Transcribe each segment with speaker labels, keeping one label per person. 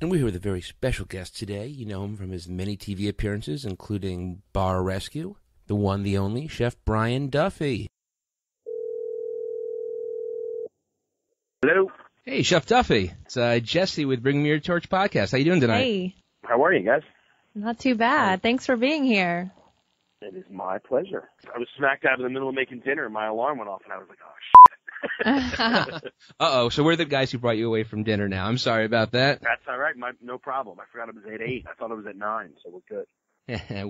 Speaker 1: And we're here with a very special guest today. You know him from his many TV appearances, including Bar Rescue, the one, the only, Chef Brian Duffy.
Speaker 2: Hello.
Speaker 1: Hey, Chef Duffy. It's Jesse with Bring Me Your Torch podcast. How you doing tonight?
Speaker 3: Hey.
Speaker 2: How are you guys?
Speaker 3: Not too bad. Thanks for being here.
Speaker 2: It is my pleasure. I was smack dab in the middle of making dinner, and my alarm went off, and I was like, oh, shit.
Speaker 1: Uh-oh, so we're the guys who brought you away from dinner now. I'm sorry about that.
Speaker 2: That's all right. No problem. I forgot it was at 8. I thought it was at 9, so we're good.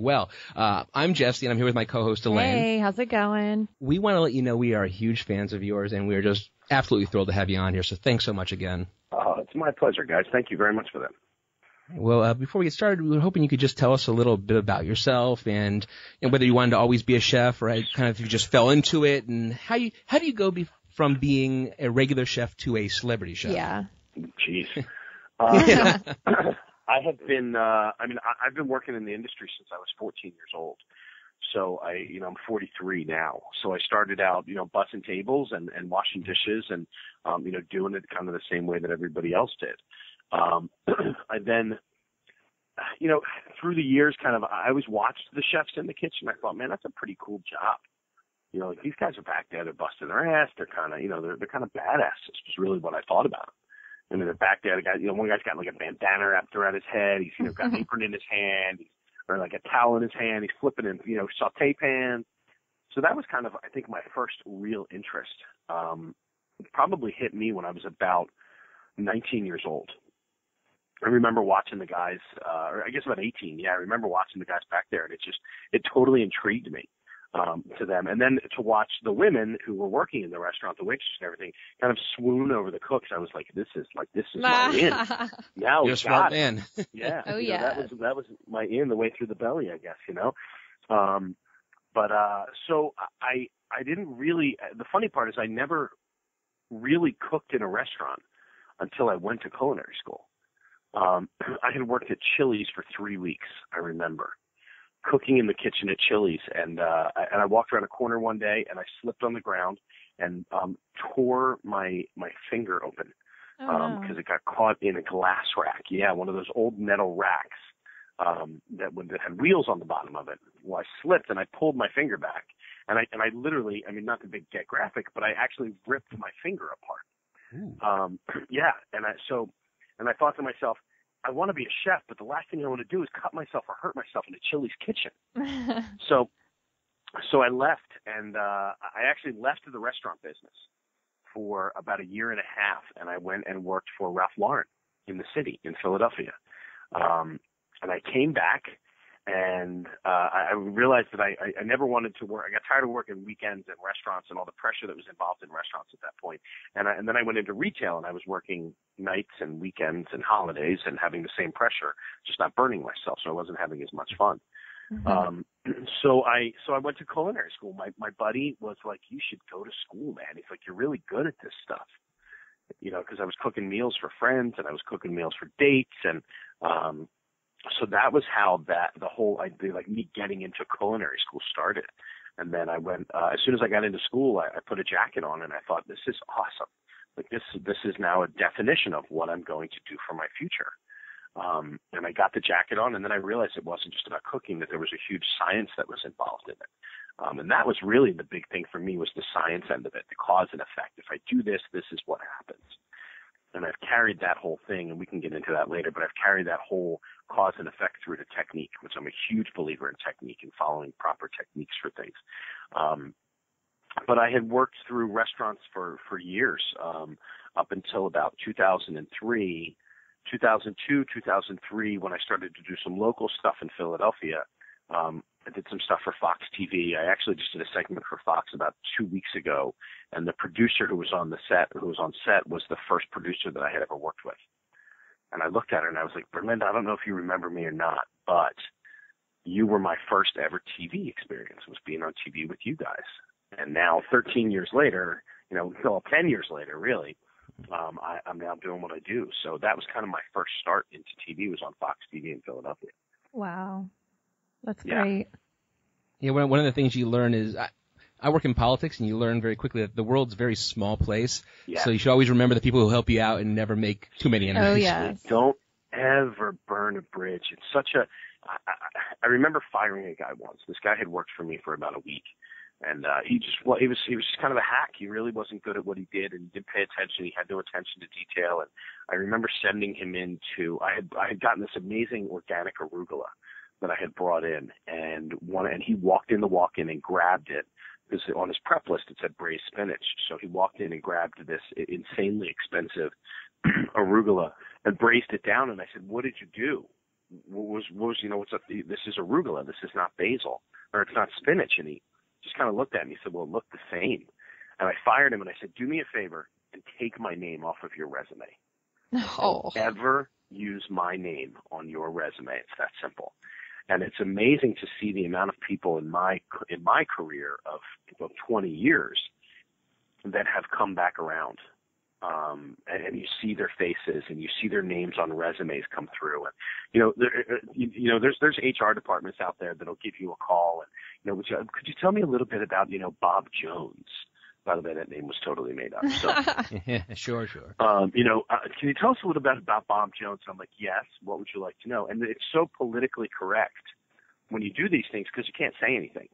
Speaker 1: Well, I'm Jesse, and I'm here with my co-host, Elaine.
Speaker 3: Hey, how's it going?
Speaker 1: We want to let you know we are huge fans of yours, and we are just absolutely thrilled to have you on here, so thanks so much again.
Speaker 2: It's my pleasure, guys. Thank you very much for that.
Speaker 1: Well, before we get started, we were hoping you could just tell us a little bit about yourself and whether you wanted to always be a chef or kind of if you just fell into it, and how do you go from being a regular chef to a celebrity chef?
Speaker 3: Yeah.
Speaker 2: Jeez. I have been, I've been working in the industry since I was 14 years old. So I'm 43 now. So I started out, bussing tables and washing dishes and, doing it kind of the same way that everybody else did. I then, through the years I always watched the chefs in the kitchen. I thought, man, that's a pretty cool job. Like these guys are back there, they're busting their ass. They're kind of, they're kind of badasses was really what I thought about them. They're back there. The guy, one guy's got like a bandana wrapped around his head. He's, got an apron in his hand, or like a towel in his hand. He's flipping in, saute pans. So that was kind of, I think, my first real interest. It probably hit me when I was about 19 years old. I remember watching the guys, or I guess about 18. Yeah, I remember watching the guys back there, and it totally intrigued me to them. And then to watch the women who were working in the restaurant, the waitresses and everything, kind of swoon over the cooks. I was like, this is my in. Now
Speaker 1: you're a smart man.
Speaker 2: Yeah.
Speaker 3: Oh yeah.
Speaker 2: That was my in the way through the belly, I guess. So I didn't really. The funny part is I never really cooked in a restaurant until I went to culinary school. I had worked at Chili's for 3 weeks, I remember, cooking in the kitchen at Chili's. And I walked around a corner one day and I slipped on the ground and tore my finger open because it got caught in a glass rack. Yeah, one of those old metal racks that had wheels on the bottom of it. Well, I slipped and I pulled my finger back. And I literally, not to get graphic, but I actually ripped my finger apart. Yeah, and I thought to myself, I want to be a chef, but the last thing I want to do is cut myself or hurt myself in a Chili's kitchen. So I left, and I actually left the restaurant business for about a year and a half, and I went and worked for Ralph Lauren in the city, in Philadelphia. And I came back, and I realized that I never wanted to work. I got tired of working weekends in restaurants and all the pressure that was involved in restaurants at that point. And then I went into retail, and I was working nights and weekends and holidays and having the same pressure, just not burning myself. So I wasn't having as much fun. Mm-hmm. So I went to culinary school. My buddy was like, you should go to school, man. He's like, you're really good at this stuff. Because I was cooking meals for friends and I was cooking meals for dates. And, so that was how the whole idea, like me getting into culinary school started. And then I went, as soon as I got into school, I put a jacket on and I thought, this is awesome. Like this is now a definition of what I'm going to do for my future. And I got the jacket on, and then I realized it wasn't just about cooking, that there was a huge science that was involved in it. And that was really the big thing for me, was the science end of it, the cause and effect. If I do this, this is what happens. And I've carried that whole thing, and we can get into that later, but I've carried that whole cause and effect through to technique, which I'm a huge believer in technique and following proper techniques for things. But I had worked through restaurants for years, up until about 2002, 2003, when I started to do some local stuff in Philadelphia. I did some stuff for Fox TV. I actually just did a segment for Fox about 2 weeks ago, and the producer who was on set was the first producer that I had ever worked with. And I looked at her and I was like, Berlinda, I don't know if you remember me or not, but you were my first ever TV experience, was being on TV with you guys. And now 13 years later, 10 years later, really, I'm now doing what I do. So that was kind of my first start into TV, was on Fox TV in Philadelphia.
Speaker 3: Wow. That's great.
Speaker 1: Yeah, one of the things you learn is, I work in politics, and you learn very quickly that the world's a very small place. Yeah. So you should always remember the people who help you out and never make too many enemies.
Speaker 3: Oh, yeah.
Speaker 2: Don't ever burn a bridge. It's such a, I remember firing a guy once. This guy had worked for me for about a week. And he was just kind of a hack. He really wasn't good at what he did, and he didn't pay attention. He had no attention to detail. And I remember sending him into, I had gotten this amazing organic arugula that I had brought in, and he walked in the walk-in and grabbed it, because on his prep list it said braised spinach. So he walked in and grabbed this insanely expensive arugula and braised it down. And I said, "What did you do? What's up? This is arugula. This is not basil, or it's not spinach." And he just kind of looked at me and he said, "Well, it looked the same." And I fired him and I said, "Do me a favor and take my name off of your resume.
Speaker 3: Oh.
Speaker 2: Don't ever use my name on your resume. It's that simple." And it's amazing to see the amount of people in my career of 20 years that have come back around. And you see their faces and you see their names on resumes come through. And, there's HR departments out there that'll give you a call and, could you tell me a little bit about, Bob Jones? By the way, that name was totally made up. So,
Speaker 1: Yeah, sure.
Speaker 2: can you tell us a little bit about Bob Jones? And I'm like, yes. What would you like to know? And it's so politically correct when you do these things because you can't say anything.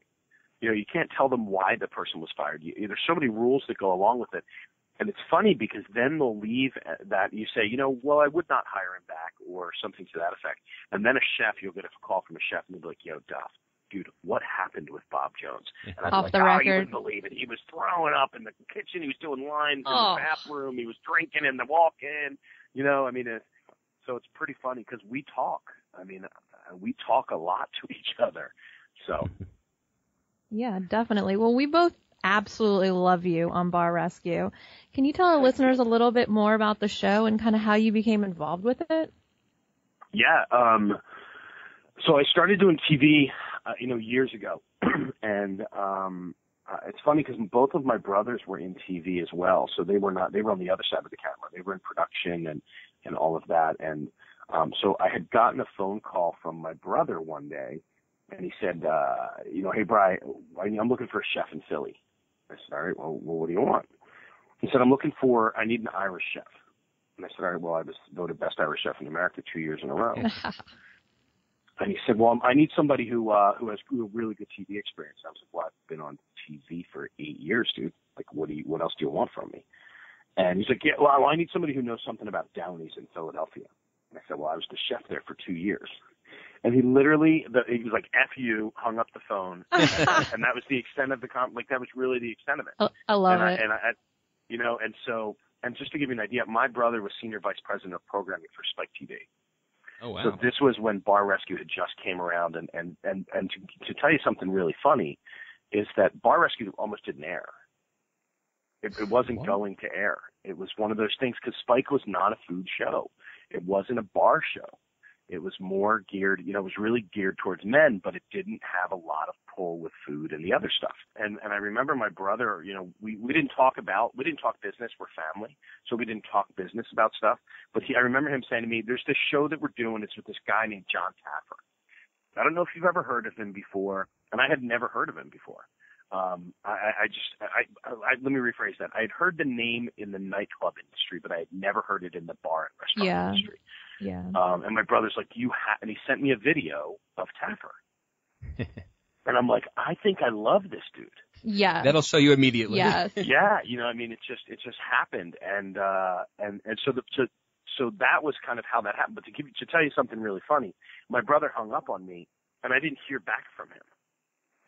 Speaker 2: You can't tell them why the person was fired. There's so many rules that go along with it. And it's funny because then they'll leave that you say, well, I would not hire him back or something to that effect. And then you'll get a call from a chef and they'll be like, "Yo, Duff, dude, what happened with Bob Jones?" And I'm
Speaker 3: Off
Speaker 2: like,
Speaker 3: the record.
Speaker 2: You wouldn't believe it. He was throwing up in the kitchen. He was doing lines in the bathroom. He was drinking in the walk-in. So it's pretty funny because we talk. We talk a lot to each other. So.
Speaker 3: Yeah, definitely. Well, we both absolutely love you on Bar Rescue. Can you tell our listeners a little bit more about the show and kind of how you became involved with it?
Speaker 2: Yeah. So I started doing TV, years ago. And it's funny because both of my brothers were in TV as well. So they were on the other side of the camera. They were in production and all of that. And so I had gotten a phone call from my brother one day. And he said, "Hey, Bri, I'm looking for a chef in Philly." I said, "All right, well, what do you want?" He said, I need an Irish chef. And I said, "All right, well, I was voted best Irish chef in America 2 years in a row." And he said, "Well, I need somebody who has really good TV experience." I was like, "Well, I've been on TV for 8 years, dude. Like, what else do you want from me?" And he's like, "Yeah, well, I need somebody who knows something about Downey's in Philadelphia." And I said, "Well, I was the chef there for 2 years." And he literally, he was like, "F you," hung up the phone. And that was the extent of that was really the extent of it.
Speaker 3: I love it.
Speaker 2: And just to give you an idea, my brother was senior vice president of programming for Spike TV.
Speaker 1: Oh, wow.
Speaker 2: So this was when Bar Rescue had just came around. And to tell you something really funny is that Bar Rescue almost didn't air. It wasn't going to air. It was one of those things because Spike was not a food show. It wasn't a bar show. It was more geared, it was really geared towards men, but it didn't have a lot of pull with food and the other stuff. And I remember my brother, we didn't talk business. We're family. So we didn't talk business about stuff. But I remember him saying to me, "There's this show that we're doing. It's with this guy named John Taffer. I don't know if you've ever heard of him before." And I had never heard of him before. Let me rephrase that. I had heard the name in the nightclub industry, but I had never heard it in the bar and restaurant industry.
Speaker 3: Yeah.
Speaker 2: And my brother's like, and he sent me a video of Taffer. And I'm like, I think I love this dude.
Speaker 3: Yeah.
Speaker 1: That'll show you immediately.
Speaker 3: Yes.
Speaker 2: Yeah. It just happened. And so that was kind of how that happened. But to tell you something really funny, my brother hung up on me and I didn't hear back from him.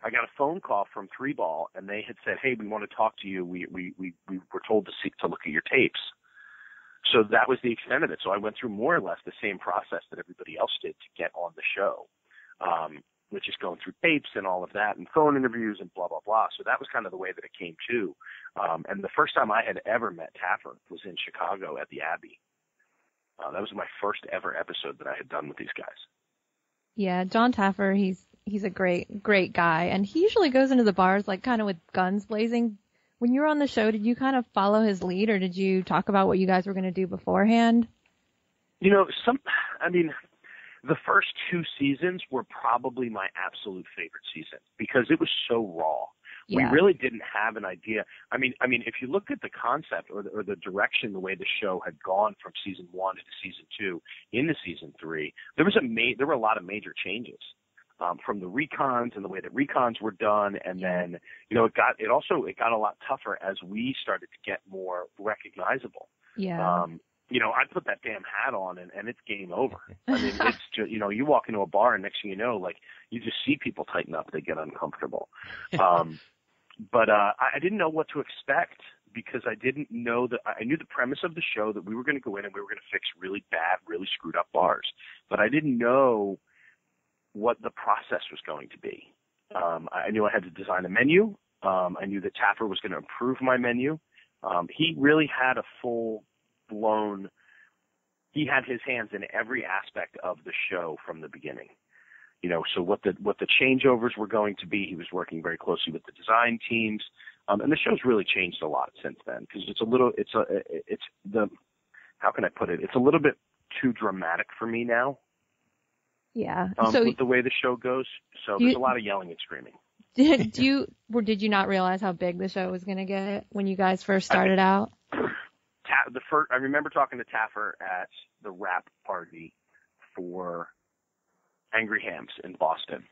Speaker 2: I got a phone call from 3Ball and they had said, "Hey, we want to talk to you. We were told to look at your tapes." So that was the extent of it. So I went through more or less the same process that everybody else did to get on the show, which is going through tapes and all of that and phone interviews and blah, blah, blah. So that was kind of the way that it came to. And the first time I had ever met Taffer was in Chicago at the Abbey. That was my first ever episode that I had done with these guys.
Speaker 3: Yeah, John Taffer, he's a great guy. And he usually goes into the bars like kind of with guns blazing. When you were on the show, did you kind of follow his lead or did you talk about what you guys were going to do beforehand?
Speaker 2: The first 2 seasons were probably my absolute favorite season because it was so raw.
Speaker 3: Yeah.
Speaker 2: We really didn't have an idea. I mean, if you look at the concept or the direction, the way the show had gone from season 1 into season 2 into season 3, there were a lot of major changes. From the recons and the way that recons were done, and then it got a lot tougher as we started to get more recognizable.
Speaker 3: Yeah.
Speaker 2: I put that damn hat on and it's game over. I mean, it's just, you walk into a bar and next thing you know, like you just see people tighten up, they get uncomfortable. But I didn't know what to expect because I didn't know I knew the premise of the show, that we were going to go in and we were going to fix really bad, really screwed up bars, but I didn't know what the process was going to be. I knew I had to design a menu. I knew that Taffer was going to improve my menu. He really had he had his hands in every aspect of the show from the beginning. So what the changeovers were going to be, he was working very closely with the design teams. And the show's really changed a lot since then, because how can I put it? It's a little bit too dramatic for me now.
Speaker 3: Yeah.
Speaker 2: With the way the show goes. So there's a lot of yelling and screaming.
Speaker 3: Did you not realize how big the show was going to get when you guys first started out?
Speaker 2: I remember talking to Taffer at the wrap party for Angry Hams in Boston.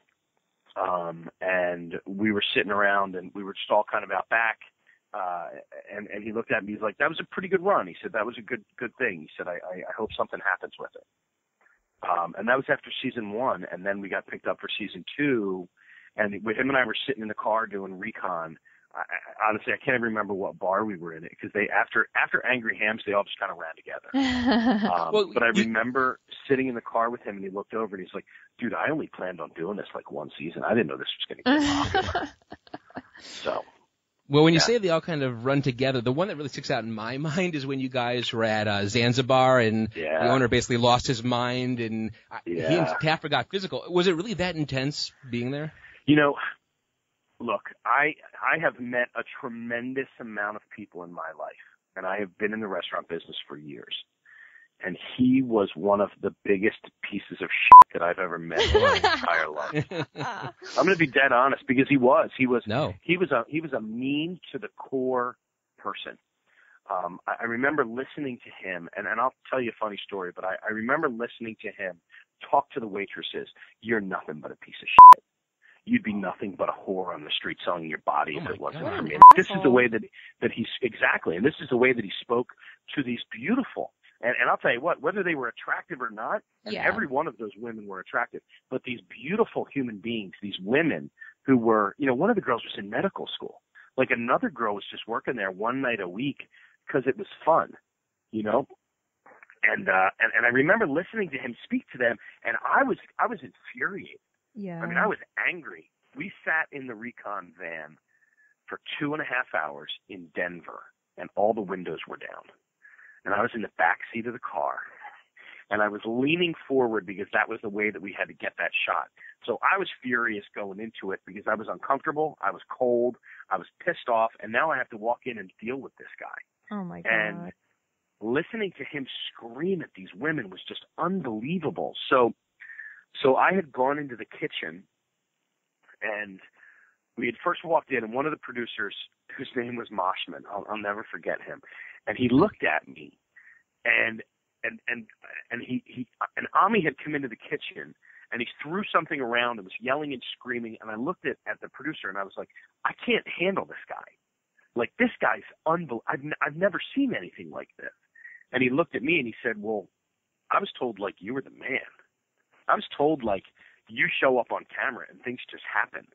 Speaker 2: And we were sitting around and we were just all kind of out back. And he looked at me, he's like, that was a pretty good run. He said, that was a good thing. He said, I hope something happens with it. And that was after season 1. And then we got picked up for season 2. And with him and I were sitting in the car doing recon. Honestly, I can't even remember what bar we were in it, because after Angry Hams, they all just kind of ran together. But I remember sitting in the car with him, and he looked over and he's like, dude, I only planned on doing this like one season. I didn't know this was going to get popular. So.
Speaker 1: Well, when you say they all kind of run together, the one that really sticks out in my mind is when you guys were at Zanzibar and the owner basically lost his mind and he and Taffer got physical. Was it really that intense being there?
Speaker 2: Look, I have met a tremendous amount of people in my life, and I have been in the restaurant business for years. And he was one of the biggest pieces of shit that I've ever met in my entire life. I'm going to be dead honest, because he was a mean to the core person. I remember listening to him, and I'll tell you a funny story, but I remember listening to him talk to the waitresses. You're nothing but a piece of shit. You'd be nothing but a whore on the street selling your body if it wasn't for me. This is the way that he's exactly, and this is the way that he spoke to these beautiful. And I'll tell you what, whether they were attractive or not, and every one of those women were attractive, but these beautiful human beings, these women who were, one of the girls was in medical school. Like another girl was just working there one night a week because it was fun, And I remember listening to him speak to them, and I was infuriated.
Speaker 3: Yeah.
Speaker 2: I mean, I was angry. We sat in the recon van for 2.5 hours in Denver, and all the windows were down. And I was in the back seat of the car, and I was leaning forward because that was the way that we had to get that shot. So I was furious going into it because I was uncomfortable, I was cold, I was pissed off, and now I have to walk in and deal with this guy.
Speaker 3: Oh, my God.
Speaker 2: And listening to him scream at these women was just unbelievable. So I had gone into the kitchen, and we had first walked in, and one of the producers, whose name was Moshman, I'll never forget him, and he looked at me, and Ami had come into the kitchen, and he threw something around and was yelling and screaming, and I looked at the producer, and I was like, I can't handle this guy. Like, this guy's unbelievable. I've never seen anything like this. And he looked at me, and he said, well, I was told, like, you were the man. I was told, like, you show up on camera and things just happen.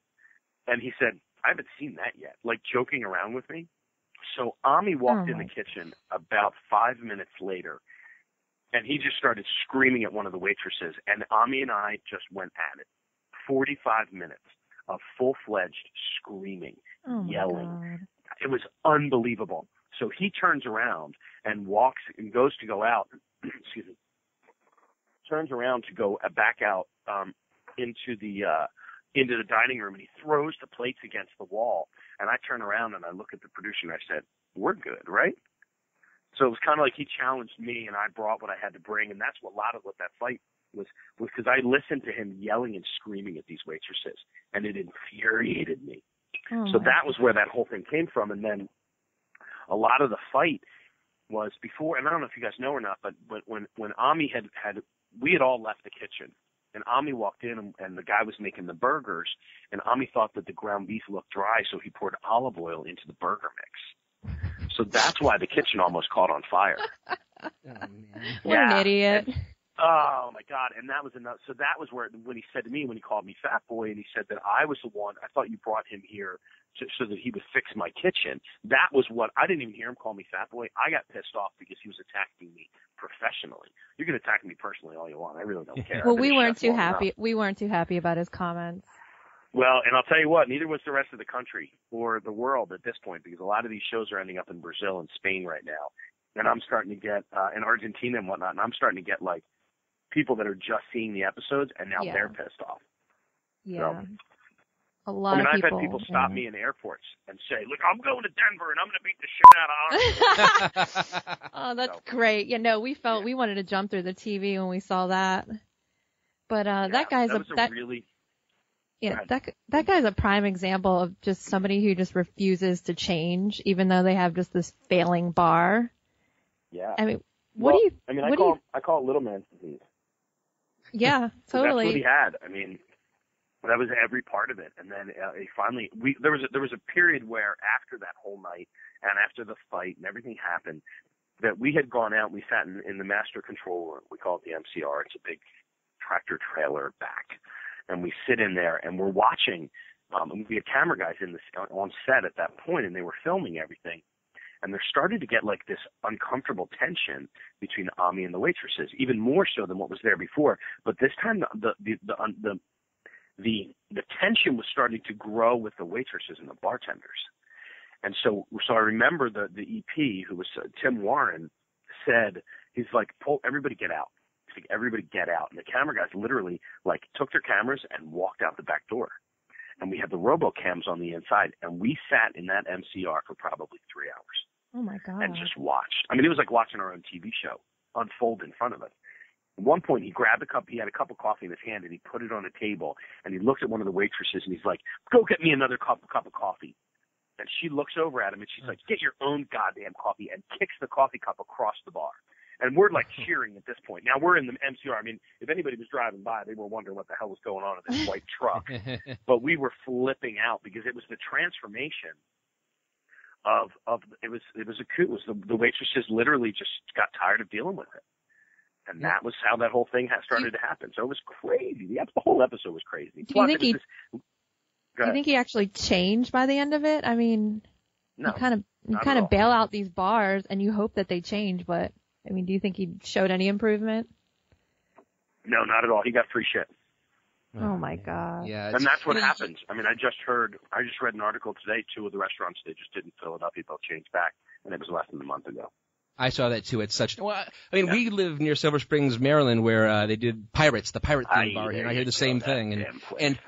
Speaker 2: And he said, I haven't seen that yet, like joking around with me. So Ami walked in the kitchen about 5 minutes later, and he just started screaming at one of the waitresses. And Ami and I just went at it. 45 minutes of full-fledged screaming, yelling.
Speaker 3: God.
Speaker 2: It was unbelievable. So he turns around and walks and goes to go out. Excuse me. Turns around to go back out into the dining room, and he throws the plates against the wall. And I turn around and I look at the producer and I said, we're good, right? So it was kind of like he challenged me, and I brought what I had to bring, and that's what a lot of what that fight was because I listened to him yelling and screaming at these waitresses, and it infuriated me. So that was where that whole thing came from. And then a lot of the fight was before, and I don't know if you guys know or not, but when Ami we had all left the kitchen, and Ami walked in, and the guy was making the burgers, and Ami thought that the ground beef looked dry, so he poured olive oil into the burger mix. So that's why the kitchen almost caught on fire.
Speaker 1: Oh, man.
Speaker 3: What an idiot.
Speaker 2: Oh my God. And that was enough. So that was where, when he said to me, when he called me fat boy, and he said that I was the one, I thought you brought him here so that he would fix my kitchen. That was what, I didn't even hear him call me fat boy. I got pissed off because he was attacking me professionally. You can attack me personally all you want. I really don't care.
Speaker 3: Well, we weren't too happy. We weren't too happy about his comments.
Speaker 2: Well, and I'll tell you what, neither was the rest of the country or the world at this point, because a lot of these shows are ending up in Brazil and Spain right now. And I'm starting to get, in Argentina and whatnot, and I'm starting to get like people that are just seeing the episodes and now they're pissed off.
Speaker 3: Yeah.
Speaker 2: So,
Speaker 3: a lot of
Speaker 2: I've
Speaker 3: people.
Speaker 2: had people stop me in airports and say, look, I'm going to Denver and I'm going to beat the shit out of Arnold.
Speaker 3: Oh, that's great. You know, we wanted to jump through the TV when we saw that. But, that guy's that guy's a prime example of just somebody who just refuses to change, even though they have just this failing bar.
Speaker 2: Yeah.
Speaker 3: I mean,
Speaker 2: I call it little man's disease.
Speaker 3: Yeah, totally.
Speaker 2: That's what he had. I mean, that was every part of it. And then he finally, there was a period where after that whole night and after the fight and everything happened, that we had gone out and we sat in the master control room. We call it the MCR. It's a big tractor trailer back. And we sit in there and we're watching, and we had camera guys on set at that point, and they were filming everything. And there started to get like this uncomfortable tension between Ami and the waitresses, even more so than what was there before. But this time, the tension was starting to grow with the waitresses and the bartenders. And so I remember the EP, who was Tim Warren, said, he's like, everybody get out. He's like, everybody get out. And the camera guys literally like took their cameras and walked out the back door. And we had the RoboCams on the inside, and we sat in that MCR for probably 3 hours.
Speaker 3: Oh my God.
Speaker 2: And just watched. I mean, it was like watching our own TV show unfold in front of us. At one point, he grabbed he had a cup of coffee in his hand, and he put it on a table, and he looked at one of the waitresses, and he's like, go get me another cup of coffee. And she looks over at him, and she's like, get your own goddamn coffee, and kicks the coffee cup across the bar. And we're like cheering at this point. Now we're in the MCR. I mean, if anybody was driving by, they were wondering what the hell was going on in this white truck. But we were flipping out because it was the transformation of it was a coup. It was the waitresses literally just got tired of dealing with it. And that was how that whole thing started to happen. So it was crazy. The whole episode was crazy.
Speaker 3: Do you think he actually changed by the end of it? I mean,
Speaker 2: no,
Speaker 3: you kind of bail out these bars and you hope that they change, but I mean, do you think he showed any improvement?
Speaker 2: No, not at all. He got free shit.
Speaker 3: Oh my God.
Speaker 2: Yeah. And that's what happens. I mean, I just read an article today, 2 of the restaurants, they just didn't fill it up. They both changed back, and it was less than a month ago.
Speaker 1: I saw that too. We live near Silver Springs, Maryland, where they did Pirates, the pirate theme bar here, and I hear the same thing. And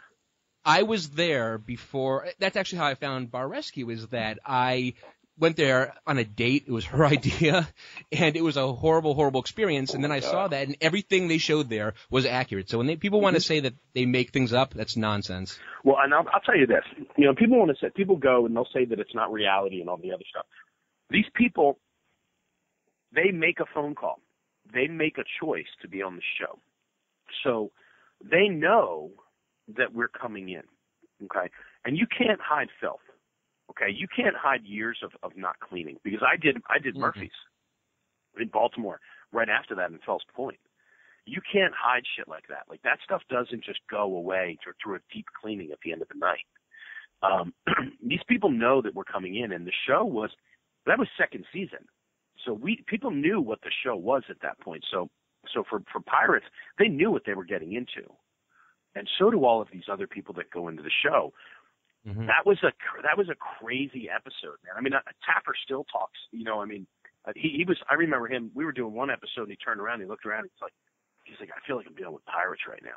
Speaker 1: I was there before. That's actually how I found Bar Rescue, is that I went there on a date. It was her idea, and it was a horrible, horrible experience. And then I saw that, and everything they showed there was accurate. So when people want to say that they make things up, that's nonsense.
Speaker 2: Well, and I'll tell you this. You know, people go and they'll say that it's not reality and all the other stuff. These people, they make a phone call. They make a choice to be on the show. So they know that we're coming in, okay? And you can't hide filth. Okay, you can't hide years of not cleaning, because I did Murphy's in Baltimore right after that in Fells Point. You can't hide shit like that. Like, that stuff doesn't just go away through a deep cleaning at the end of the night. These people know that we're coming in, and the show was second season, so people knew what the show was at that point. So for Pirates, they knew what they were getting into, and so do all of these other people that go into the show. Mm-hmm. That was a crazy episode, man. I mean, Tapper still talks. You know, I mean, he was. I remember him. We were doing one episode, and he turned around, and he looked around, and he's like, I feel like I'm dealing with pirates right now.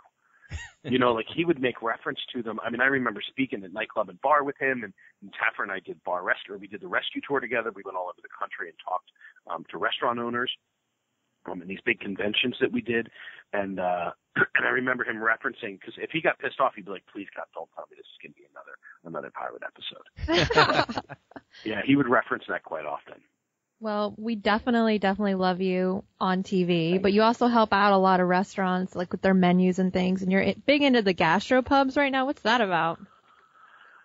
Speaker 2: You know, like, he would make reference to them. I mean, I remember speaking at Nightclub and Bar with him, and Tapper and I did Bar Rescue. We did the rescue tour together. We went all over the country and talked to restaurant owners. in these big conventions that we did. And and I remember him referencing, because if he got pissed off, he'd be like, please, God, don't tell me this is going to be another pilot episode. Yeah, he would reference that quite often.
Speaker 3: Well, we definitely love you on TV, but you also help out a lot of restaurants, like with their menus and things, and you're big into the gastropubs right now. What's that about?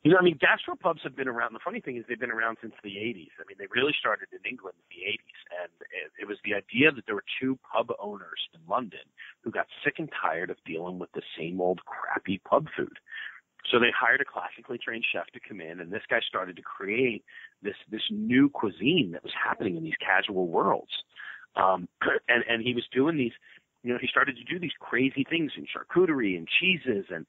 Speaker 2: You know, I mean, gastropubs have been around. The funny thing is they've been around since the 80s. I mean, they really started in England in the 80s, and it was the idea that there were two pub owners in London who got sick and tired of dealing with the same old crappy pub food. So they hired a classically trained chef to come in, and this guy started to create this new cuisine that was happening in these casual worlds. And he was doing these, you know, he started to do these crazy things in charcuterie and cheeses and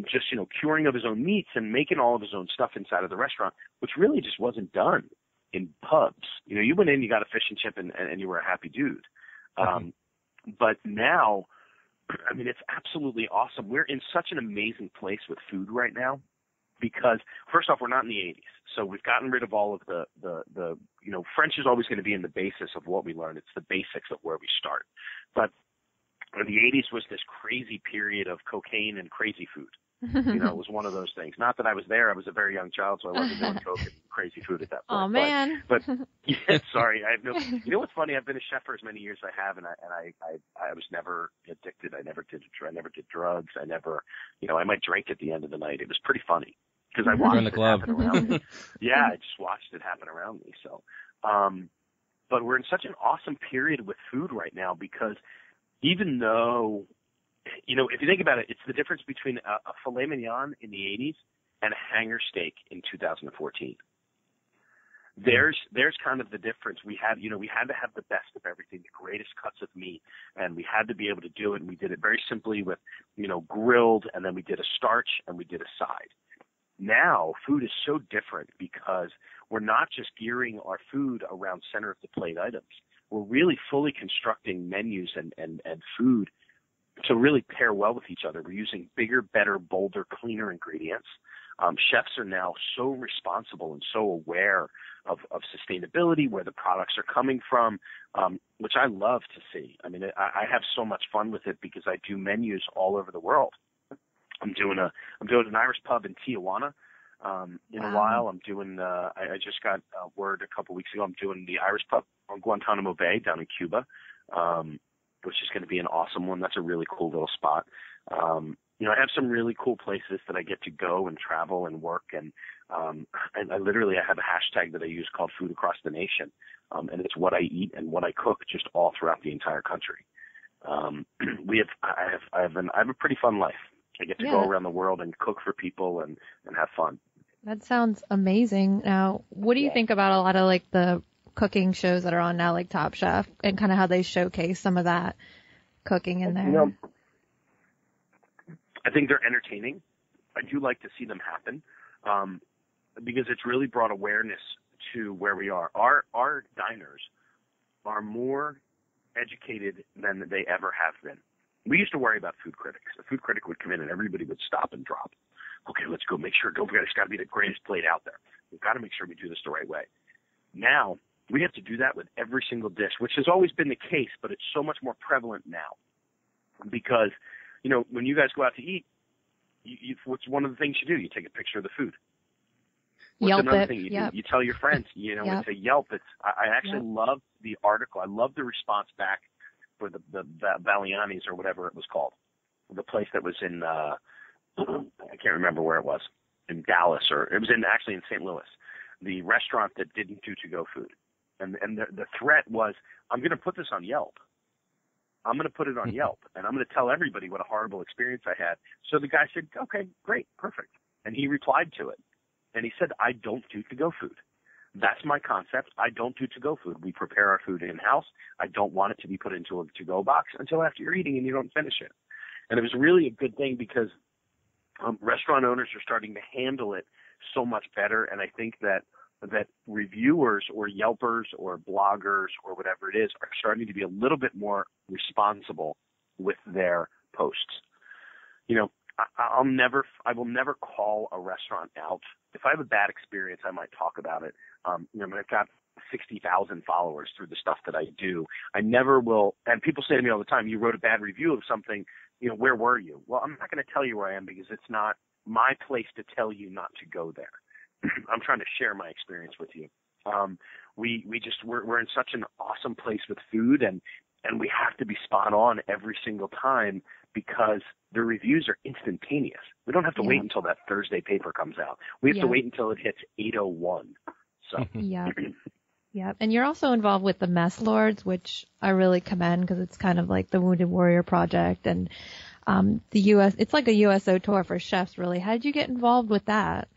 Speaker 2: just, you know, curing of his own meats and making all of his own stuff inside of the restaurant, which really just wasn't done in pubs. You know, you went in, you got a fish and chip, and you were a happy dude. But now, I mean, it's absolutely awesome. We're in such an amazing place with food right now because, first off, we're not in the 80s. So we've gotten rid of all of the you know, French is always going to be in the basis of what we learn. It's the basics of where we start. But the 80s was this crazy period of cocaine and crazy food. You know, it was one of those things. Not that I was there. I was a very young child, so I wasn't doing coke and crazy food at that point.
Speaker 3: Oh, man.
Speaker 2: But yeah, sorry. I have no, you know what's funny? I've been a chef for as many years as I have, and I was never addicted. I never did drugs. I never, you know, I might drink at the end of the night. It was pretty funny because I watched it happen around me. Yeah, I just watched it happen around me. So, but we're in such an awesome period with food right now because even though, you know, if you think about it, it's the difference between a filet mignon in the 80s and a hanger steak in 2014. There's kind of the difference. We had to have the best of everything, the greatest cuts of meat, and we had to be able to do it. And we did it very simply with, you know, grilled, and then we did a starch and we did a side. Now, food is so different because we're not just gearing our food around center of the plate items. We're really fully constructing menus and food to really pair well with each other. We're using bigger, better, bolder, cleaner ingredients. Chefs are now so responsible and so aware of sustainability, where the products are coming from, which I love to see. I mean, I have so much fun with it because I do menus all over the world. I'm doing an Irish pub in Tijuana in a while. I'm doing I just got word a couple weeks ago. I'm doing the Irish pub on Guantanamo Bay down in Cuba, which is going to be an awesome one. That's a really cool little spot. You know, I have some really cool places that I get to go and travel and work, and I literally have a hashtag that I use called Food Across the Nation, and it's what I eat and what I cook just all throughout the entire country. I have a pretty fun life. I get to go around the world and cook for people and have fun.
Speaker 3: That sounds amazing. Now, what do you think about a lot of like the cooking shows that are on now, like Top Chef, and kind of how they showcase some of that cooking in there?
Speaker 2: You know, I think they're entertaining. I do like to see them happen because it's really brought awareness to where we are. Our diners are more educated than they ever have been. We used to worry about food critics. A food critic would come in and everybody would stop and drop. Okay, let's go make sure. Don't forget, it's got to be the greatest plate out there. We've got to make sure we do this the right way. Now, we have to do that with every single dish, which has always been the case, but it's so much more prevalent now. Because, you know, when you guys go out to eat, what's one of the things you do? You take a picture of the food. What's
Speaker 3: Yelp
Speaker 2: another
Speaker 3: it.
Speaker 2: thing you
Speaker 3: Yep.
Speaker 2: do? You tell your friends, you know, It's a Yelp. I actually love the article. I love the response back for the Valiani's or whatever it was called. The place that was in, I can't remember where it was, in Dallas, or it was actually in St. Louis. The restaurant that didn't do to-go food. And the threat was, I'm going to put this on Yelp. I'm going to put it on Yelp, and I'm going to tell everybody what a horrible experience I had. So the guy said, okay, great, perfect. And he replied to it. And he said, I don't do to-go food. That's my concept. I don't do to-go food. We prepare our food in-house. I don't want it to be put into a to-go box until after you're eating and you don't finish it. And it was really a good thing because restaurant owners are starting to handle it so much better. And I think that reviewers or Yelpers or bloggers or whatever it is are starting to be a little bit more responsible with their posts. You know, I will never call a restaurant out. If I have a bad experience, I might talk about it. You know, I've got 60,000 followers through the stuff that I do. I never will. And people say to me all the time, you wrote a bad review of something, where were you? Well, I'm not going to tell you where I am because it's not my place to tell you not to go there. I'm trying to share my experience with you. We're in such an awesome place with food, and we have to be spot on every single time because the reviews are instantaneous. We don't have to wait until that Thursday paper comes out. We have to wait until it hits 8:01. So.
Speaker 3: Yeah. Yeah. And you're also involved with the Mess Lords, which I really commend because it's kind of like the Wounded Warrior Project and it's like a USO tour for chefs, really. How did you get involved with that?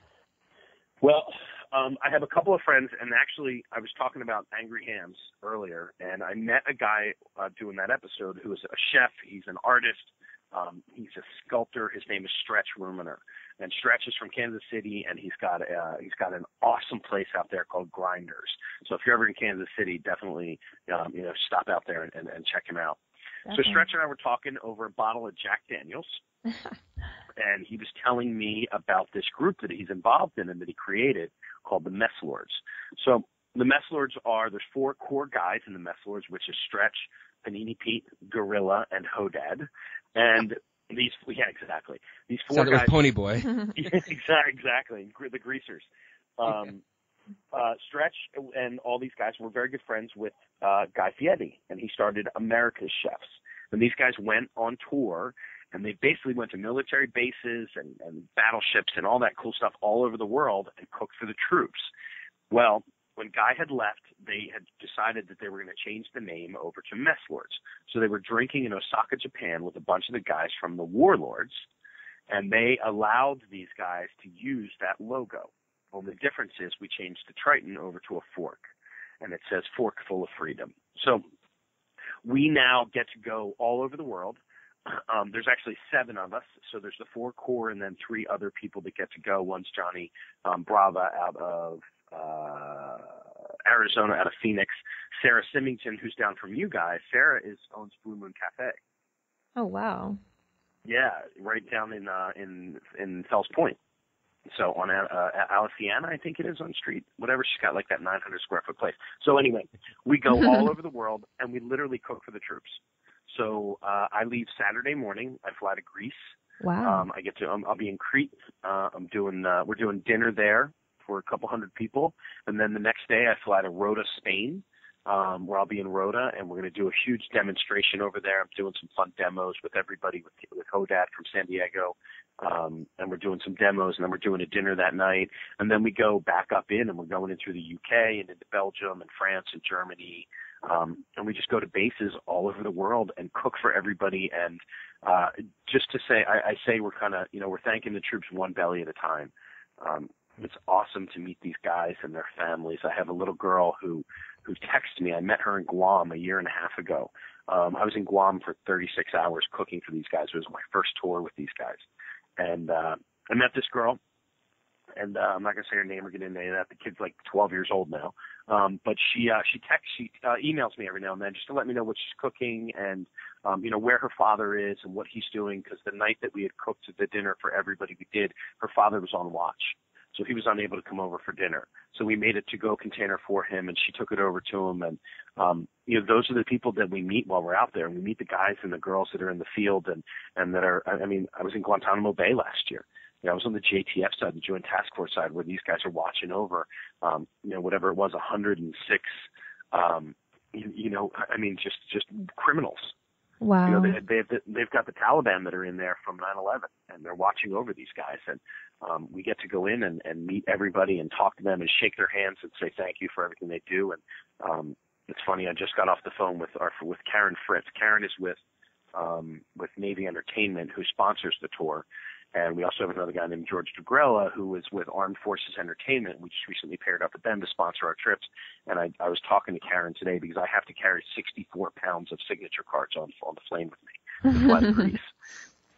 Speaker 2: Well, I have a couple of friends, and actually I was talking about Angry Hams earlier, and I met a guy doing that episode who is a chef. He's an artist. He's a sculptor. His name is Stretch Ruminer, and Stretch is from Kansas City, and he's got an awesome place out there called Grinders. So if you're ever in Kansas City, definitely stop out there and check him out. Okay. So Stretch and I were talking over a bottle of Jack Daniels, and he was telling me about this group that he's involved in and that he created called the Mess Lords. So the Mess Lords there's 4 core guys in the Mess Lords, which is Stretch, Panini Pete, Gorilla, and Hodad. And these 4
Speaker 1: Sounded
Speaker 2: guys.
Speaker 1: Like Pony Boy.
Speaker 2: Exactly. The greasers. Stretch and all these guys were very good friends with Guy Fieri, and he started America's Chefs. And these guys went on tour, and they basically went to military bases and battleships and all that cool stuff all over the world and cooked for the troops. Well, when Guy had left, they had decided that they were going to change the name over to Mess Lords. So they were drinking in Osaka, Japan with a bunch of the guys from the Warlords, and they allowed these guys to use that logo. Well, the difference is we changed the Triton over to a fork, and it says Fork Full of Freedom. So we now get to go all over the world. There's actually 7 of us. So there's the 4 core and then 3 other people that get to go. One's Johnny Brava out of Arizona, out of Phoenix. Sarah Symington, who's down from you guys. Sarah owns Blue Moon Cafe.
Speaker 3: Oh, wow.
Speaker 2: Yeah, right down in Fells Point. So on Aliciana, I think it is on street, whatever. She's got like that 900 square foot place. So anyway, we go all over the world and we literally cook for the troops. So I leave Saturday morning. I fly to Greece.
Speaker 3: Wow.
Speaker 2: I'll be in Crete. We're doing dinner there for a couple hundred people, and then the next day I fly to Rota, Spain, where I'll be in Rota, and we're going to do a huge demonstration over there. I'm doing some fun demos with everybody, with Hodad from San Diego, and we're doing some demos, and then we're doing a dinner that night, and then we go back up in, and we're going in through the UK and into Belgium and France and Germany, and we just go to bases all over the world and cook for everybody. And just to say, I say we're kind of, we're thanking the troops one belly at a time. It's awesome to meet these guys and their families. I have a little girl who texted me. I met her in Guam a year and a half ago. I was in Guam for 36 hours cooking for these guys. It was my first tour with these guys. And I met this girl, and I'm not going to say her name or get into any of that. The kid's like 12 years old now. But she emails me every now and then just to let me know what she's cooking and, where her father is and what he's doing. Because the night that we had cooked the dinner for everybody we did, her father was on watch. So he was unable to come over for dinner. So we made a to-go container for him, and she took it over to him. And, those are the people that we meet while we're out there. And we meet the guys and the girls that are in the field and that are, I was in Guantanamo Bay last year. I was on the JTF side, the Joint Task Force side, where these guys are watching over, whatever it was, 106, just criminals.
Speaker 3: Wow.
Speaker 2: They've got the Taliban that are in there from 9/11, and they're watching over these guys. And we get to go in and meet everybody and talk to them and shake their hands and say thank you for everything they do. And it's funny, I just got off the phone with Karen Fritz. Karen is with Navy Entertainment, who sponsors the tour. And we also have another guy named George DeGrella, who is with Armed Forces Entertainment. We just recently paired up with them to sponsor our trips. And I was talking to Karen today because I have to carry 64 pounds of signature cards on the plane with me to fly to Greece.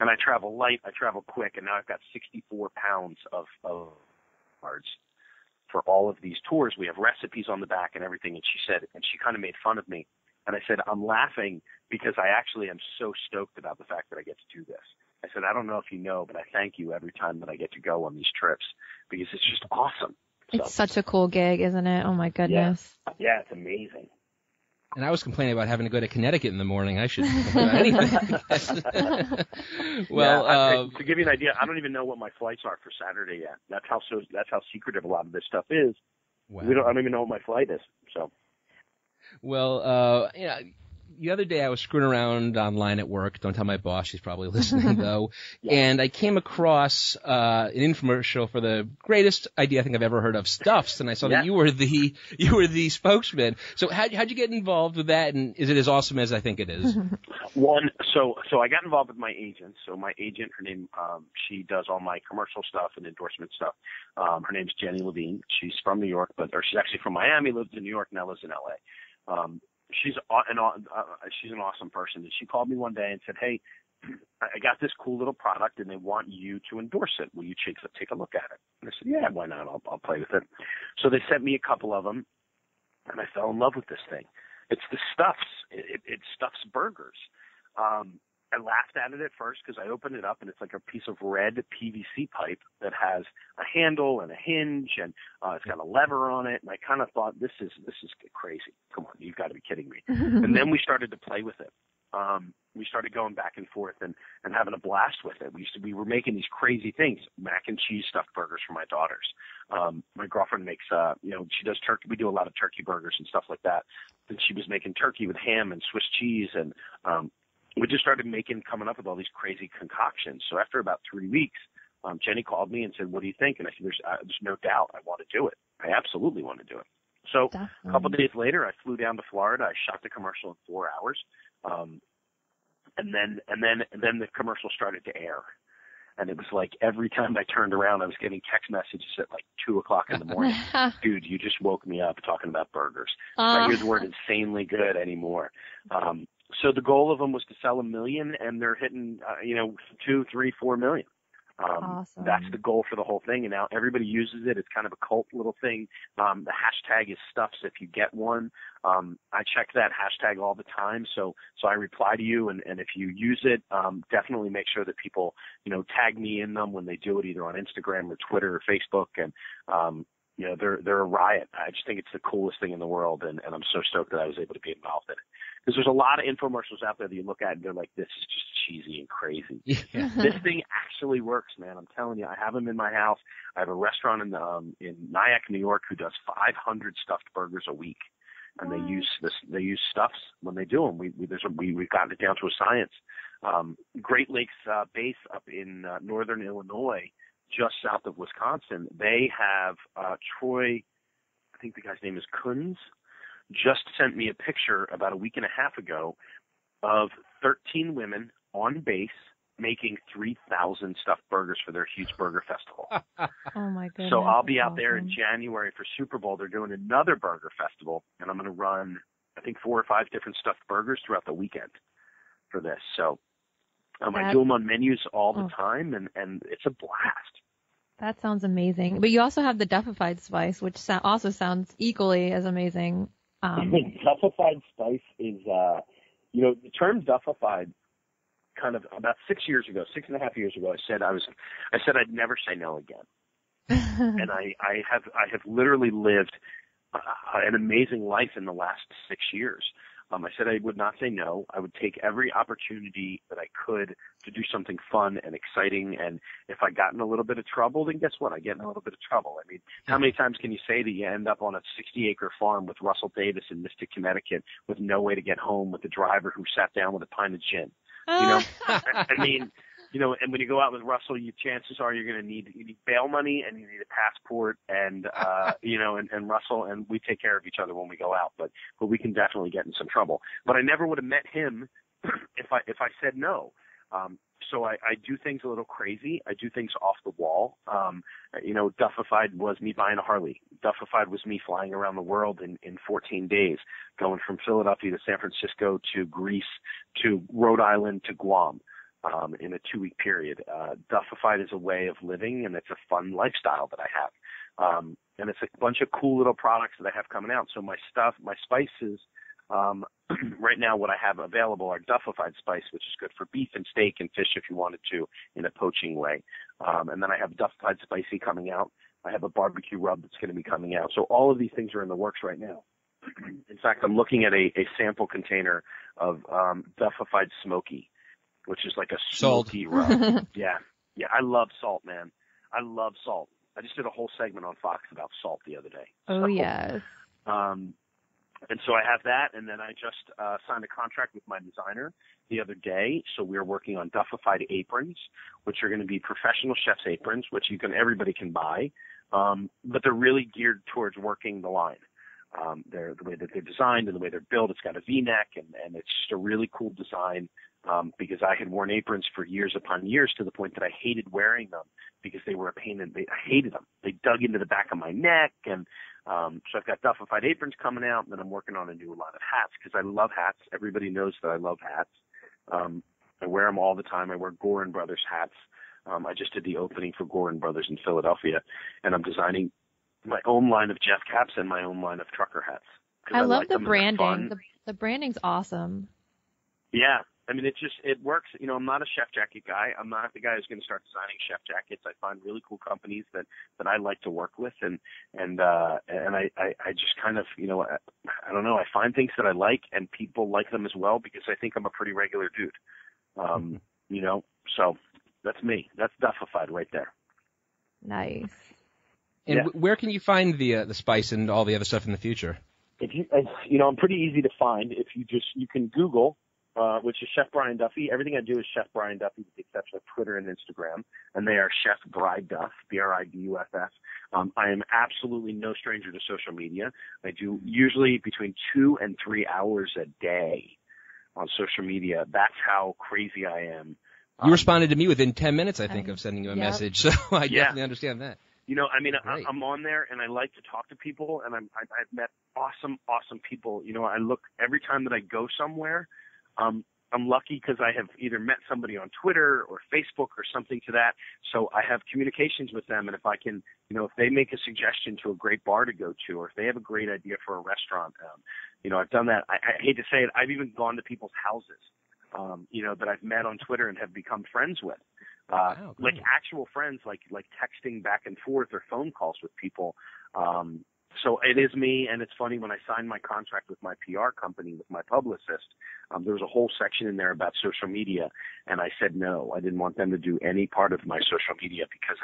Speaker 2: And I travel light, I travel quick, and now I've got 64 pounds of cards for all of these tours. We have recipes on the back and everything. And she kind of made fun of me. And I said, I'm laughing because I actually am so stoked about the fact that I get to do this. I said, I don't know if you know, but I thank you every time that I get to go on these trips because it's just awesome.
Speaker 3: It's such a cool gig, isn't it? Oh my goodness.
Speaker 2: Yeah. Yeah, it's amazing.
Speaker 1: And I was complaining about having to go to Connecticut in the morning. I should complain about anything. Well,
Speaker 2: to give you an idea, I don't even know what my flights are for Saturday yet. That's how secretive a lot of this stuff is.
Speaker 1: wow.
Speaker 2: I don't even know what my flight is. So.
Speaker 1: Well, the other day I was screwing around online at work. Don't tell my boss; she's probably listening though.
Speaker 2: Yeah.
Speaker 1: And I came across an infomercial for the greatest idea I think I've ever heard of, Stuffs. And I saw that you were the spokesman. So how'd you get involved with that? And is it as awesome as I think it is?
Speaker 2: So I got involved with my agent. So my agent, her name, she does all my commercial stuff and endorsement stuff. Her name's Jenny Levine. She's from New York, or she's actually from Miami, lives in New York, now lives in LA. She's an awesome person. And she called me one day and said, "Hey, I got this cool little product and they want you to endorse it. Will you take a look at it?" And I said, "Yeah, why not? I'll play with it." So they sent me a couple of them and I fell in love with this thing. It's the Stuffs. It stuffs burgers. I laughed at it at first because I opened it up and it's like a piece of red PVC pipe that has a handle and a hinge and it's got a lever on it. And I kind of thought, this is crazy. Come on, you've got to be kidding me. And then we started to play with it. We started going back and forth and having a blast with it. We were making these crazy things, mac and cheese stuffed burgers for my daughters. My girlfriend makes, she does turkey. We do a lot of turkey burgers and stuff like that. And she was making turkey with ham and Swiss cheese and, we just started coming up with all these crazy concoctions. So after about 3 weeks, Jenny called me and said, "What do you think?" And I said, there's no doubt I want to do it. I absolutely want to do it. So
Speaker 3: Definitely.
Speaker 2: A couple of days later, I flew down to Florida. I shot the commercial in 4 hours. And then the commercial started to air. And it was like every time I turned around, I was getting text messages at like 2:00 in the morning. "Dude, you just woke me up talking about burgers. I hear the word insanely good anymore." So the goal of them was to sell 1 million, and they're hitting, 2, 3, 4 million.
Speaker 3: Awesome.
Speaker 2: That's the goal for the whole thing, and now everybody uses it. It's kind of a cult little thing. The hashtag is Stuffs if you get one. I check that hashtag all the time, so I reply to you, and if you use it, definitely make sure that people, tag me in them when they do it, either on Instagram or Twitter or Facebook, and they're a riot. I just think it's the coolest thing in the world, and I'm so stoked that I was able to be involved in it. Because there's a lot of infomercials out there that you look at and they're like, this is just cheesy and crazy.
Speaker 1: Yeah.
Speaker 2: This thing actually works, man. I'm telling you, I have them in my house. I have a restaurant in Nyack, New York, who does 500 stuffed burgers a week, and they use Stuffs when they do them. We've gotten it down to a science. Great Lakes base up in northern Illinois, just south of Wisconsin, they have Troy, I think the guy's name is Kunz, just sent me a picture about a week and a half ago of 13 women on base making 3,000 stuffed burgers for their huge burger festival.
Speaker 3: Oh my goodness.
Speaker 2: So I'll be out
Speaker 3: awesome.
Speaker 2: there in January for Super Bowl. They're doing another burger festival, and I'm going to run, I think, 4 or 5 different stuffed burgers throughout the weekend for this. So I do them on menus all the time, and it's a blast.
Speaker 3: That sounds amazing. But you also have the Duffified spice, which also sounds equally as amazing.
Speaker 2: Duffified spice is, the term Duffified, kind of about 6.5 years ago, I said I'd never say no again. And I have literally lived an amazing life in the last 6 years. I said I would not say no. I would take every opportunity that I could to do something fun and exciting. And if I got in a little bit of trouble, then guess what? I get in a little bit of trouble. I mean, how many times can you say that you end up on a 60-acre farm with Russell Davis in Mystic, Connecticut, with no way to get home, with the driver who sat down with a pint of gin? I mean, and when you go out with Russell, chances are you're going to need bail money and you need a passport and Russell, and we take care of each other when we go out, but we can definitely get in some trouble. But I never would have met him if I said no. So I do things a little crazy. I do things off the wall. Duffified was me buying a Harley. Duffified was me flying around the world in 14 days, going from Philadelphia to San Francisco to Greece to Rhode Island to Guam. In a 2-week period. Duffified is a way of living, and it's a fun lifestyle that I have. And it's a bunch of cool little products that I have coming out. So my spices, right now what I have available are Duffified spice, which is good for beef and steak and fish if you wanted to in a poaching way. And then I have Duffified spicy coming out. I have a barbecue rub that's going to be coming out. So all of these things are in the works right now. In fact, I'm looking at a sample container of Duffified Smoky, which is like a smoky rub. Yeah. I love salt, man. I love salt. I just did a whole segment on Fox about salt the other day.
Speaker 3: Oh, yes.
Speaker 2: And so I have that, and then I just signed a contract with my designer the other day. So we're working on Duffified aprons, which are going to be professional chef's aprons, which everybody can buy, but they're really geared towards working the line. They're the way that they're designed and the way they're built. It's got a V-neck, and it's just a really cool design. Because I had worn aprons for years upon years to the point that I hated wearing them because they were a pain and I hated them. They dug into the back of my neck, and so I've got Duffified aprons coming out, and then I'm working on a new line of hats because I love hats. Everybody knows that I love hats. I wear them all the time. I wear Gorin Brothers hats. I just did the opening for Gorin Brothers in Philadelphia, and I'm designing my own line of Jeff caps and my own line of trucker hats.
Speaker 3: I love the branding. The branding's awesome.
Speaker 2: Yeah. I mean, it works. I'm not a chef jacket guy. I'm not the guy who's going to start designing chef jackets. I find really cool companies that I like to work with, and I just kind of, I don't know. I find things that I like, and people like them as well because I think I'm a pretty regular dude. So that's me. That's Duffified right there.
Speaker 3: Nice.
Speaker 1: And where can you find the spice and all the other stuff in the future?
Speaker 2: If I'm pretty easy to find. If you can Google. Which is Chef Brian Duffy. Everything I do is Chef Brian Duffy with the exception of Twitter and Instagram. And they are Chef Bri Duff, Briduff. I am absolutely no stranger to social media. I do usually between 2 and 3 hours a day on social media. That's how crazy I am.
Speaker 1: You responded to me within 10 minutes, I think, of sending you a message. So I definitely understand that.
Speaker 2: I'm on there and I like to talk to people, and I've met awesome people. I look every time that I go somewhere. I'm lucky because I have either met somebody on Twitter or Facebook or something to that. So I have communications with them. And if I can, if they make a suggestion to a great bar to go to, or if they have a great idea for a restaurant, I've done that. I hate to say it. I've even gone to people's houses, that I've met on Twitter and have become friends with, like actual friends, like texting back and forth or phone calls with people. So it is me, and it's funny, when I signed my contract with my PR company, with my publicist, there was a whole section in there about social media, and I said no. I didn't want them to do any part of my social media because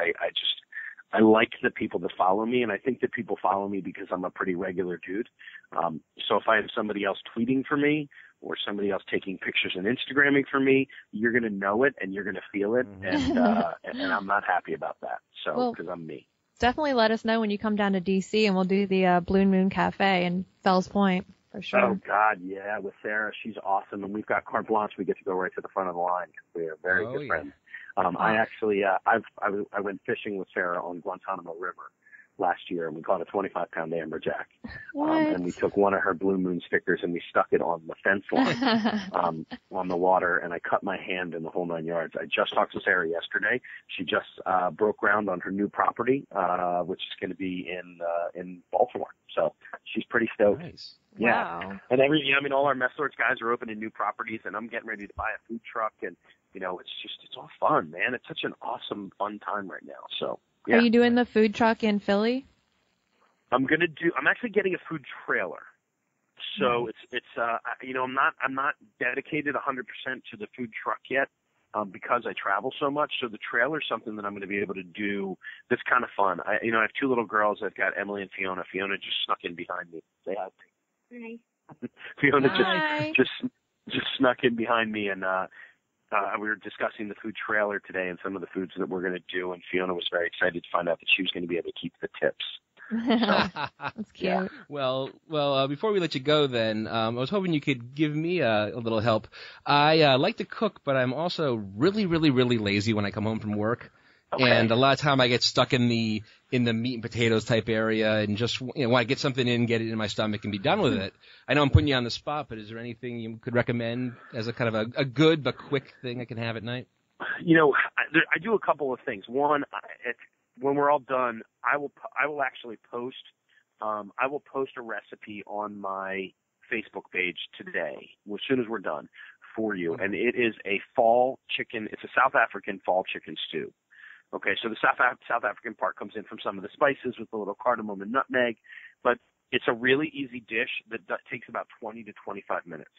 Speaker 2: I like the people that follow me, and I think that people follow me because I'm a pretty regular dude. So if I have somebody else tweeting for me or somebody else taking pictures and Instagramming for me, you're going to know it and you're going to feel it, and I'm not happy about that. So because I'm me.
Speaker 3: Definitely let us know when you come down to D.C. and we'll do the Blue Moon Cafe in Fells Point for sure.
Speaker 2: Oh, God, yeah, with Sarah. She's awesome. And we've got carte blanche. We get to go right to the front of the line because we are very good friends. I actually, I went fishing with Sarah on Guantanamo River last year, and we caught a 25-pound amberjack. And we took one of her Blue Moon stickers and we stuck it on the fence line on the water, and I cut my hand in the whole 9 yards. I just talked to Sarah yesterday. She just broke ground on her new property, which is going to be in Baltimore. So she's pretty stoked.
Speaker 1: Nice.
Speaker 2: Yeah.
Speaker 3: Wow.
Speaker 2: And all our Mess Lords guys are opening new properties, and I'm getting ready to buy a food truck, and it's all fun, man. It's such an awesome, fun time right now. So. Yeah.
Speaker 3: Are you doing the food truck in Philly?
Speaker 2: I'm actually getting a food trailer. So I'm not dedicated 100% to the food truck yet, because I travel so much. So the trailer is something that I'm going to be able to do that's kind of fun. I have 2 little girls. I've got Emily and Fiona. Fiona just snuck in behind me. Say hi. Hi. Fiona just snuck in behind me, and we were discussing the food trailer today and some of the foods that we're going to do, and Fiona was very excited to find out that she was going to be able to keep the tips.
Speaker 3: That's cute.
Speaker 2: Yeah.
Speaker 1: Well, before we let you go then, I was hoping you could give me a little help. I like to cook, but I'm also really, really, really lazy when I come home from work. Okay. And a lot of time I get stuck in the meat and potatoes type area and just want to get something in, get it in my stomach, and be done with it. I know I'm putting you on the spot, but is there anything you could recommend as a kind of a good but quick thing I can have at night?
Speaker 2: I do a couple of things. One, when we're all done, I will actually post. I will post a recipe on my Facebook page today, as soon as we're done, for you, and it is a fall chicken. It's a South African fall chicken stew. Okay, so the South African part comes in from some of the spices with a little cardamom and nutmeg, but It's a really easy dish that takes about 20 to 25 minutes.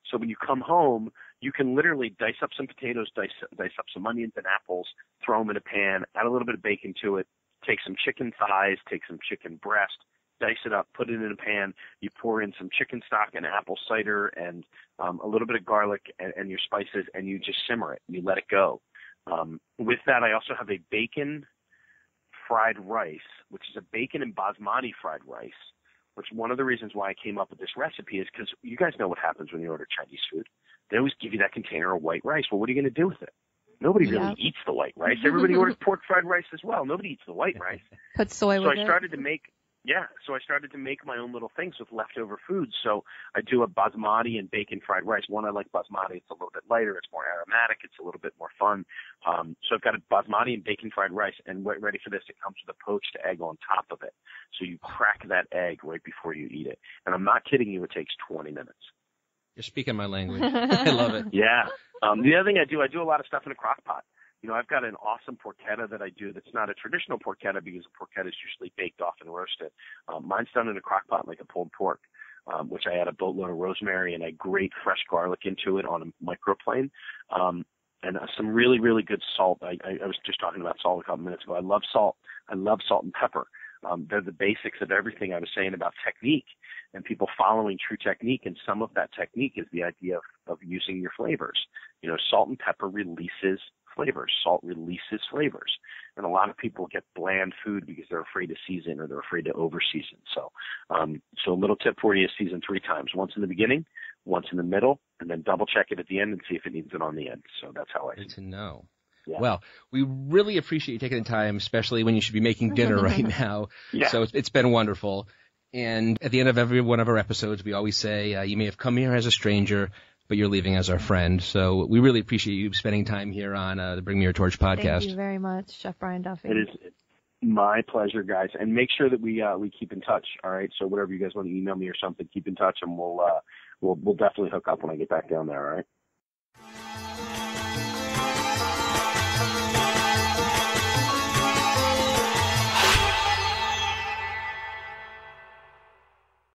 Speaker 2: So when you come home, you can literally dice up some potatoes, dice up some onions and apples, throw them in a pan, add a little bit of bacon to it, take some chicken thighs, take some chicken breast, dice it up, put it in a pan. You pour in some chicken stock and apple cider and a little bit of garlic and your spices, and you just simmer it and you let it go. With that, I also have a bacon fried rice, which is a bacon and basmati fried rice, which one of the reasons why I came up with this recipe is because you guys know what happens when you order Chinese food. They always give you that container of white rice. Well, what are you going to do with it? Nobody really eats the white rice. Everybody orders pork fried rice as well. Nobody eats the white rice.
Speaker 3: Put soy with it.
Speaker 2: So I started to make my own little things with leftover food. So I do a basmati and bacon fried rice. One, I like basmati. It's a little bit lighter. It's more aromatic. It's a little bit more fun. So I've got a basmati and bacon fried rice. And ready for this, it comes with a poached egg on top of it. So you crack that egg right before you eat it. And I'm not kidding you. It takes 20 minutes.
Speaker 1: You're speaking my language. I love it.
Speaker 2: Yeah. The other thing I do a lot of stuff in a crock pot. You know, I've got an awesome porchetta that I do that's not a traditional porchetta because a porchetta is usually baked off and roasted. Mine's done in a crock pot like a pulled pork, which I add a boatload of rosemary and I grate fresh garlic into it on a microplane. And some really, really good salt. I was just talking about salt a couple minutes ago. I love salt. I love salt and pepper. They're the basics of everything I was saying about technique and people following true technique. And some of that technique is the idea of using your flavors. You know, salt and pepper releases flavors. Salt releases flavors. And a lot of people get bland food because they're afraid to season or they're afraid to over season. So a little tip for you is season 3 times. Once in the beginning, once in the middle, and then double check it at the end and see if it needs it on the end. So that's how I see it.
Speaker 1: Good to know.
Speaker 2: Yeah.
Speaker 1: Well, we really appreciate you taking the time, especially when you should be making dinner right now.
Speaker 2: Yeah.
Speaker 1: So it's been wonderful. And at the end of every one of our episodes, we always say, you may have come here as a stranger, but you're leaving as our friend. So we really appreciate you spending time here on the Bring Me Your Torch podcast.
Speaker 3: Thank you very much, Chef Brian Duffy.
Speaker 2: It is my pleasure, guys. And make sure that we keep in touch. All right. So whatever you guys want to email me or something, keep in touch, and we'll definitely hook up when I get back down there. All right.